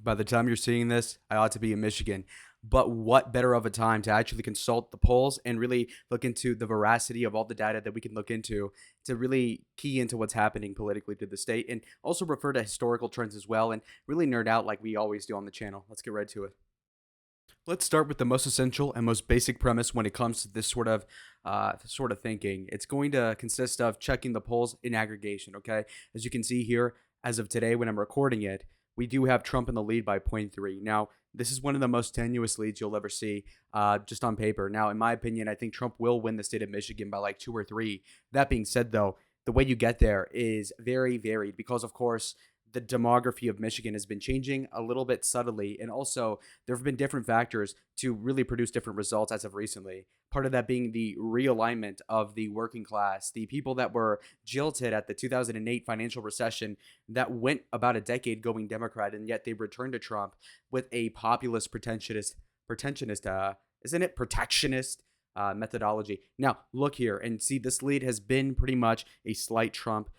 By the time you're seeing this, I ought to be in Michigan. But what better of a time to actually consult the polls and really look into the veracity of all the data that we can look into to really key into what's happening politically to the state and also refer to historical trends as well and really nerd out like we always do on the channel. Let's get right to it. Let's start with the most essential and most basic premise when it comes to this sort of thinking. It's going to consist of checking the polls in aggregation. Okay, as you can see here, as of today when I'm recording it, we do have Trump in the lead by zero point 0.3. Now, this is one of the most tenuous leads you'll ever see, just on paper. Now, in my opinion, I think Trump will win the state of Michigan by like 2 or 3. That being said, though, the way you get there is very varied because, of course, the demography of Michigan has been changing a little bit subtly. And also, there have been different factors to really produce different results as of recently. Part of that being the realignment of the working class, the people that were jilted at the 2008 financial recession that went about a decade going Democrat, and yet they returned to Trump with a populist, isn't it? Protectionist methodology. Now, look here and see this lead has been pretty much a slight Trump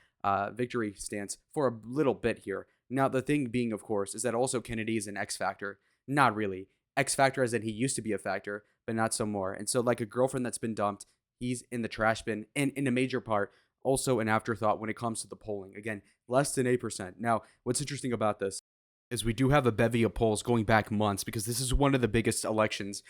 victory stance for a little bit here. Now, the thing being, of course, is that also Kennedy is an X factor. Not really. X factor as in he used to be a factor, but not so more. And so, like a girlfriend that's been dumped, he's in the trash bin. And in a major part, also an afterthought when it comes to the polling. Again, less than 8%. Now, what's interesting about this is we do have a bevy of polls going back months because this is one of the biggest elections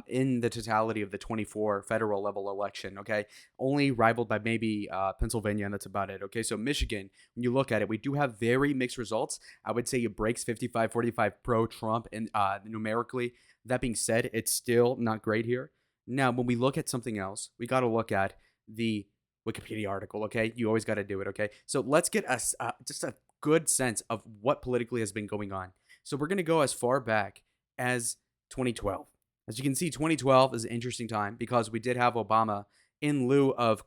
in the totality of the 24 federal level election, okay? Only rivaled by maybe Pennsylvania, and that's about it, okay? So Michigan, when you look at it, we do have very mixed results. I would say it breaks 55-45 pro-Trump and numerically. That being said, it's still not great here. Now, when we look at something else, we got to look at the Wikipedia article, okay? You always got to do it, okay? So let's get us just a good sense of what politically has been going on. So we're going to go as far back as 2012. As you can see, 2012 is an interesting time because we did have Obama in lieu of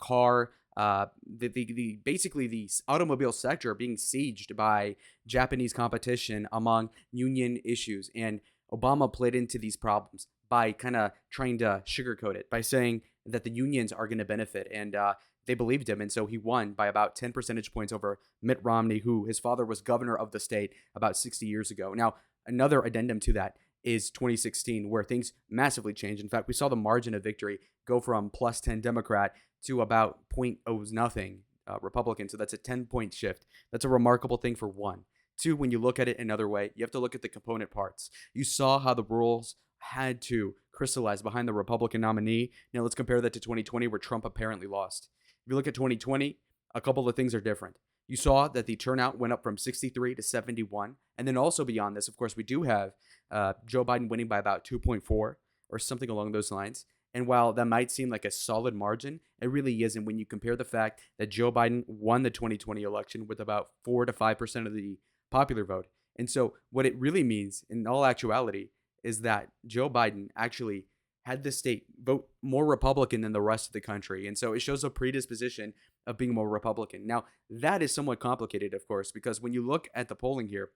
basically the automobile sector being sieged by Japanese competition among union issues. And Obama played into these problems by kind of trying to sugarcoat it by saying that the unions are going to benefit. And they believed him, and so he won by about 10 percentage points over Mitt Romney, who his father was governor of the state about 60 years ago. Now, another addendum to that is 2016, where things massively changed. In fact, we saw the margin of victory go from plus 10 Democrat to about point oh nothing Republican. So that's a 10-point shift. That's a remarkable thing for one. Two, when you look at it another way, you have to look at the component parts. You saw how the rules had to crystallize behind the Republican nominee. Now let's compare that to 2020, where Trump apparently lost. If you look at 2020, a couple of things are different. You saw that the turnout went up from 63 to 71. And then also beyond this, of course, we do have Joe Biden winning by about 2.4 or something along those lines. And while that might seem like a solid margin, it really isn't when you compare the fact that Joe Biden won the 2020 election with about 4 to 5% of the popular vote. And so what it really means in all actuality is that Joe Biden actually had the state vote more Republican than the rest of the country. And so it shows a predisposition of being more Republican. Now, that is somewhat complicated, of course, because when you look at the polling here,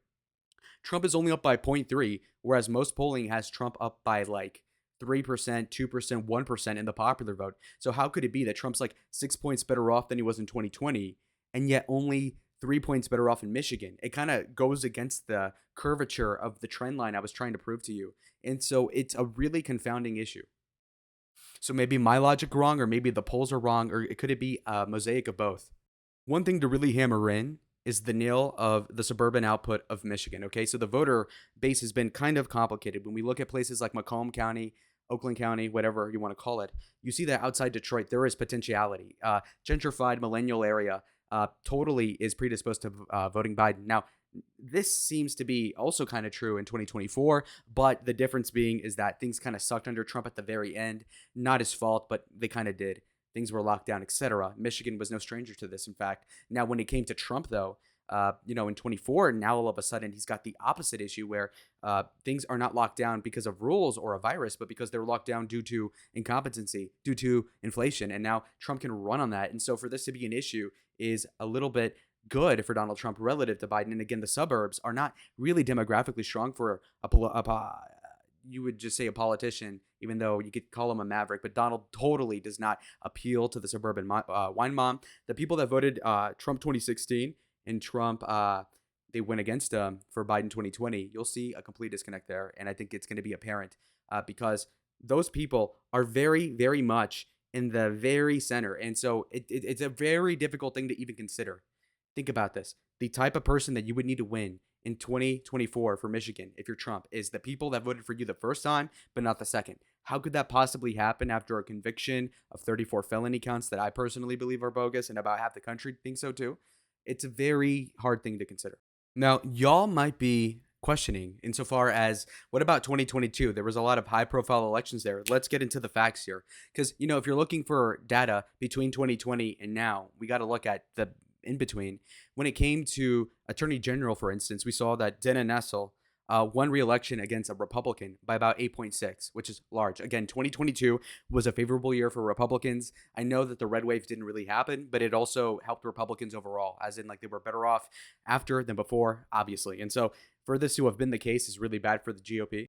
Trump is only up by 0.3, whereas most polling has Trump up by like 3%, 2%, 1% in the popular vote. So how could it be that Trump's like 6 points better off than he was in 2020, and yet only 3 points better off in Michigan? It kind of goes against the curvature of the trend line I was trying to prove to you. And so it's a really confounding issue. So maybe my logic wrong, or maybe the polls are wrong, or could it be a mosaic of both? One thing to really hammer in is the nail of the suburban output of Michigan. Okay, so the voter base has been kind of complicated. When we look at places like Macomb County, Oakland County, whatever you want to call it, you see that outside Detroit, there is potentiality. Gentrified millennial area totally is predisposed to voting Biden. Now, this seems to be also kind of true in 2024, but the difference being is that things kind of sucked under Trump at the very end. Not his fault, but they kind of did. Things were locked down, etc. Michigan was no stranger to this, in fact. Now, when it came to Trump, though, in 24, now all of a sudden he's got the opposite issue where things are not locked down because of rules or a virus, but because they're locked down due to incompetency, due to inflation. And now Trump can run on that. And so for this to be an issue is a little bit good for Donald Trump relative to Biden. And again, the suburbs are not really demographically strong for you would just say a politician, even though you could call him a maverick, but Donald totally does not appeal to the suburban wine mom. The people that voted Trump 2016 and Trump they win against for Biden 2020, you'll see a complete disconnect there. And I think it's going to be apparent because those people are very, very much in the very center. And so it's a very difficult thing to even consider. Think about this. The type of person that you would need to win in 2024 for Michigan, if you're Trump, is the people that voted for you the first time, but not the second. How could that possibly happen after a conviction of 34 felony counts that I personally believe are bogus and about half the country thinks so too? It's a very hard thing to consider. Now, y'all might be questioning insofar as what about 2022? There was a lot of high profile elections there. Let's get into the facts here. Because, if you're looking for data between 2020 and now, we got to look at the in between. When it came to Attorney General, for instance, we saw that Dana Nessel won re-election against a Republican by about 8.6, which is large. Again, 2022 was a favorable year for Republicans. I know that the red wave didn't really happen, but it also helped Republicans overall, as in like they were better off after than before, obviously. And so for this to have been the case is really bad for the GOP.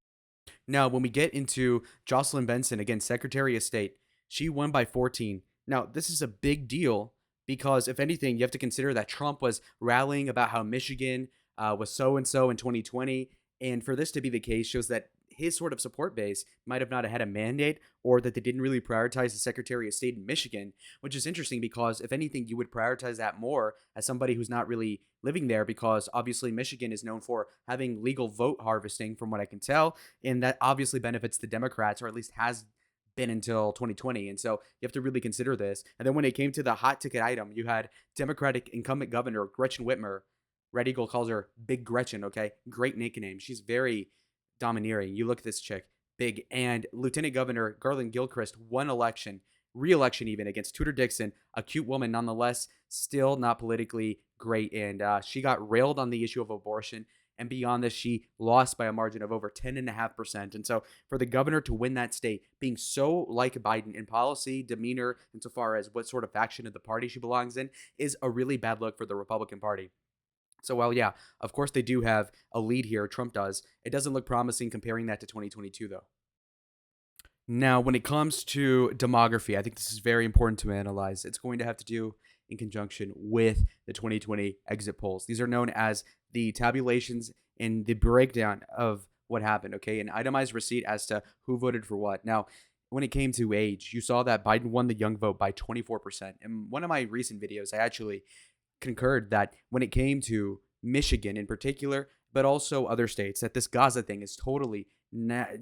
Now, when we get into Jocelyn Benson, again, Secretary of State, she won by 14. Now, this is a big deal because, if anything, you have to consider that Trump was rallying about how Michigan was so-and-so in 2020. And for this to be the case shows that his sort of support base might have not had a mandate or that they didn't really prioritize the Secretary of State in Michigan, which is interesting because, if anything, you would prioritize that more as somebody who's not really living there because obviously Michigan is known for having legal vote harvesting from what I can tell. And that obviously benefits the Democrats, or at least has been until 2020. And so you have to really consider this. And then when it came to the hot ticket item, you had Democratic incumbent governor Gretchen Whitmer. Red Eagle calls her Big Gretchen, okay? Great nickname. She's very domineering. You look at this chick, big. And Lieutenant Governor Garland Gilchrist won re-election even, against Tudor Dixon, a cute woman nonetheless, still not politically great. And she got railed on the issue of abortion. And beyond this, she lost by a margin of over 10.5%. And so for the governor to win that state, being so like Biden in policy, demeanor, insofar as what sort of faction of the party she belongs in, is a really bad look for the Republican Party. So while, yeah, of course they do have a lead here, Trump does, it doesn't look promising comparing that to 2022, though. Now, when it comes to demography, I think this is very important to analyze. It's going to have to do in conjunction with the 2020 exit polls. These are known as the tabulations and the breakdown of what happened, okay? An itemized receipt as to who voted for what. Now, when it came to age, you saw that Biden won the young vote by 24%. In one of my recent videos, I actually concurred that when it came to Michigan in particular, but also other states, that this Gaza thing is totally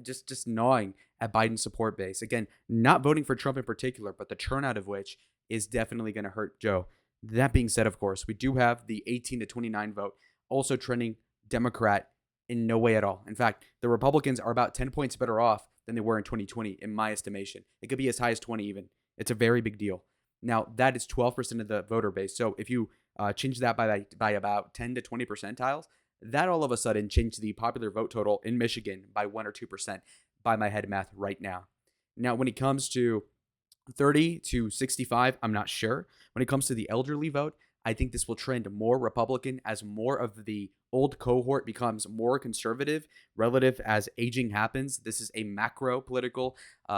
just gnawing at Biden's support base. Again, not voting for Trump in particular, but the turnout of which is definitely going to hurt Joe. That being said, of course, we do have the 18 to 29 vote also trending Democrat in no way at all. In fact, the Republicans are about 10 points better off than they were in 2020, in my estimation. It could be as high as 20 even. It's a very big deal. Now, that is 12% of the voter base. So if you change that by about 10 to 20 percentiles, that all of a sudden changed the popular vote total in Michigan by 1 or 2% by my head math right now. Now, when it comes to 30 to 65, I'm not sure. When it comes to the elderly vote, I think this will trend more Republican as more of the old cohort becomes more conservative relative as aging happens. This is a macro political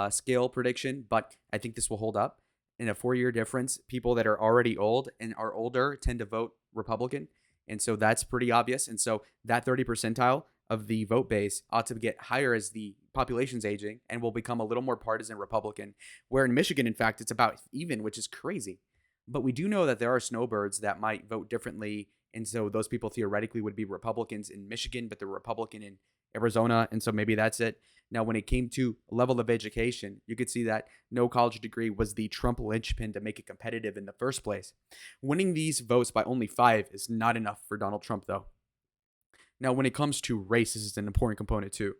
scale prediction, but I think this will hold up. In a 4-year difference, people that are already old and are older tend to vote Republican. And so that's pretty obvious. And so that 30 percentile of the vote base ought to get higher as the population's aging and will become a little more partisan Republican. Where in Michigan, in fact, it's about even, which is crazy. But we do know that there are snowbirds that might vote differently. And so those people theoretically would be Republicans in Michigan, but they're Republican in Arizona. And so maybe that's it. Now, when it came to level of education, you could see that no college degree was the Trump linchpin to make it competitive in the first place. Winning these votes by only 5 is not enough for Donald Trump, though. Now, when it comes to race, this is an important component, too.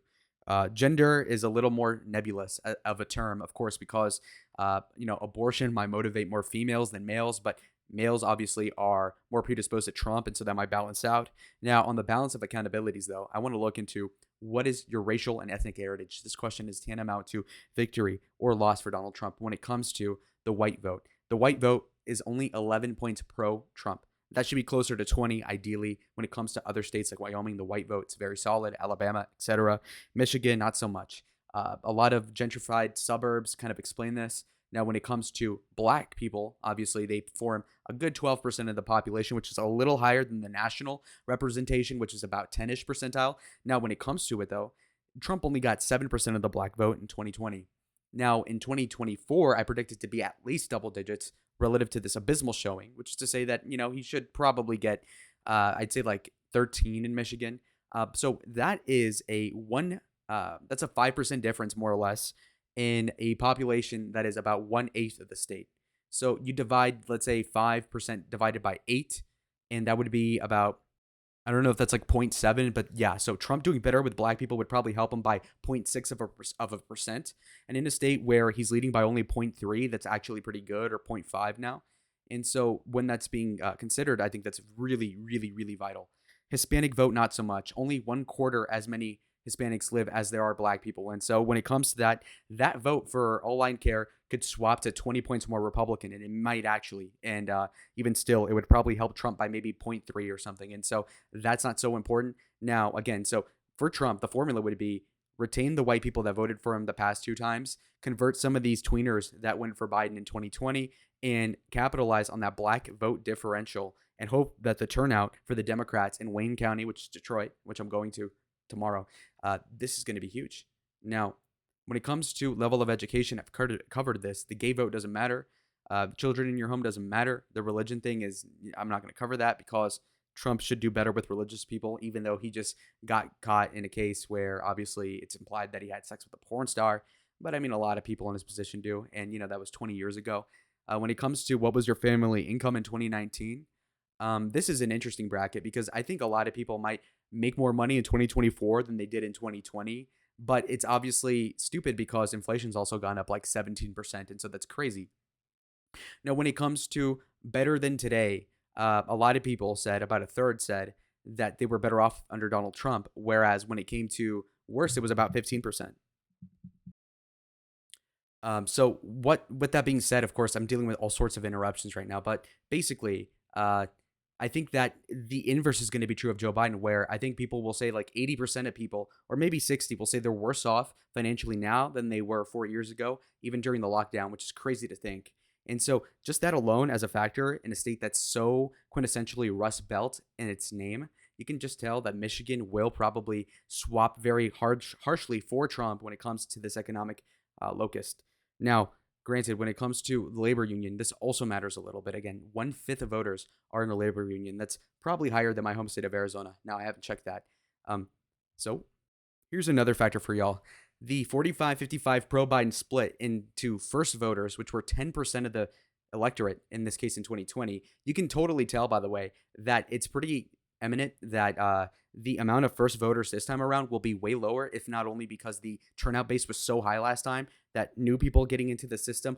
Gender is a little more nebulous of a term, of course, because, abortion might motivate more females than males, but males obviously are more predisposed to Trump, and so that might balance out. Now, on the balance of accountabilities, though, I want to look into what is your racial and ethnic heritage. This question is tantamount to victory or loss for Donald Trump when it comes to the white vote. The white vote is only 11 points pro-Trump. That should be closer to 20, ideally. When it comes to other states like Wyoming, the white vote's very solid. Alabama, etc. Michigan, not so much. A lot of gentrified suburbs kind of explain this. Now, when it comes to black people, obviously they form a good 12% of the population, which is a little higher than the national representation, which is about 10-ish percentile. Now, when it comes to it, though, Trump only got 7% of the black vote in 2020. Now, in 2024, I predict it to be at least double digits relative to this abysmal showing, which is to say that, he should probably get, I'd say like 13 in Michigan. So that is that's a 5% difference more or less in a population that is about 1/8 of the state. So you divide, let's say 5% divided by 8, and that would be about, I don't know if that's like 0.7, but yeah. So Trump doing better with black people would probably help him by 0.6 of a percent. And in a state where he's leading by only 0.3, that's actually pretty good, or 0.5 now. And so when that's being considered, I think that's really, really, really vital. Hispanic vote, not so much. Only 1/4 as many Hispanics live as there are black people. And so when it comes to that vote for all line care could swap to 20 points more Republican, and it might actually. And even still, it would probably help Trump by maybe 0.3 or something. And so that's not so important. Now, again, so for Trump, the formula would be retain the white people that voted for him the past 2 times, convert some of these tweeners that went for Biden in 2020, and capitalize on that black vote differential and hope that the turnout for the Democrats in Wayne County, which is Detroit, which I'm going to tomorrow, this is going to be huge. Now, when it comes to level of education, I've covered this. The gay vote doesn't matter. Children in your home doesn't matter. The religion thing is, I'm not going to cover that because Trump should do better with religious people, even though he just got caught in a case where obviously it's implied that he had sex with a porn star. But I mean, a lot of people in his position do. And, that was 20 years ago. When it comes to what was your family income in 2019, this is an interesting bracket because I think a lot of people might make more money in 2024 than they did in 2020. But it's obviously stupid because inflation's also gone up like 17%. And so that's crazy. Now, when it comes to better than today, a lot of people said, about a third said, that they were better off under Donald Trump. Whereas when it came to worse, it was about 15%. So with that being said, of course, I'm dealing with all sorts of interruptions right now. But basically, I think that the inverse is going to be true of Joe Biden, where I think people will say like 80% of people, or maybe 60, will say they're worse off financially now than they were 4 years ago, even during the lockdown, which is crazy to think. And so just that alone as a factor in a state that's so quintessentially Rust Belt in its name, you can just tell that Michigan will probably swap very harshly for Trump when it comes to this economic locust. Now, granted, when it comes to the labor union, this also matters a little bit. Again, 1/5 of voters are in the labor union. That's probably higher than my home state of Arizona. Now, I haven't checked that. So here's another factor for y'all. The 45-55 pro-Biden split into first voters, which were 10% of the electorate, in this case in 2020. You can totally tell, by the way, that it's pretty eminent that the amount of first voters this time around will be way lower, if not only because the turnout base was so high last time that new people getting into the system,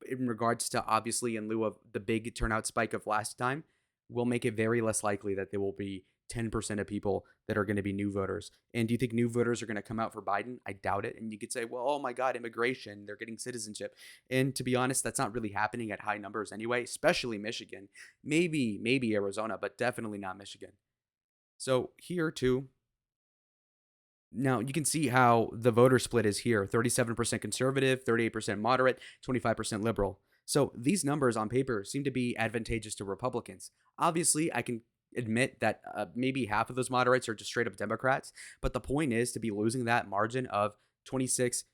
in regards to obviously in lieu of the big turnout spike of last time, will make it very less likely that there will be 10% of people that are going to be new voters. And do you think new voters are going to come out for Biden? I doubt it. And you could say, well, oh my God, immigration, they're getting citizenship. And to be honest, that's not really happening at high numbers anyway, especially Michigan. Maybe Arizona, but definitely not Michigan. So here too, now you can see how the voter split is here: 37% conservative, 38% moderate, 25% liberal. So these numbers on paper seem to be advantageous to Republicans. Obviously, I can admit that maybe half of those moderates are just straight up Democrats, but the point is to be losing that margin of 26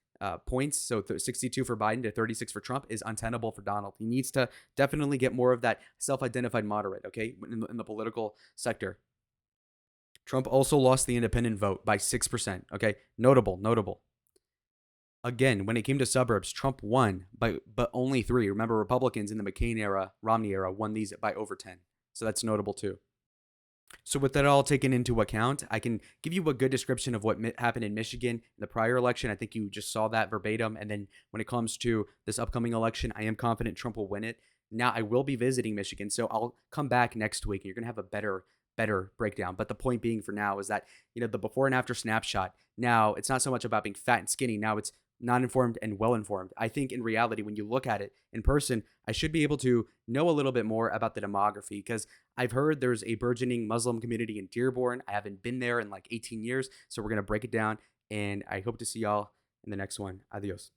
points, so 62 for Biden to 36 for Trump, is untenable for Donald. He needs to definitely get more of that self-identified moderate, okay, in the political sector. Trump also lost the independent vote by 6%. Okay, notable. Again, when it came to suburbs, Trump won but only 3. Remember, Republicans in the McCain era, Romney era, won these by over 10. So that's notable too. So with that all taken into account, I can give you a good description of what happened in Michigan in the prior election. I think you just saw that verbatim. And then when it comes to this upcoming election, I am confident Trump will win it. Now, I will be visiting Michigan, so I'll come back next week and you're going to have a better breakdown. But the point being for now is that, the before and after snapshot, now it's not so much about being fat and skinny. Now it's non-informed and well-informed. I think in reality, when you look at it in person, I should be able to know a little bit more about the demography, because I've heard there's a burgeoning Muslim community in Dearborn. I haven't been there in like 18 years. So we're going to break it down, and I hope to see y'all in the next one. Adios.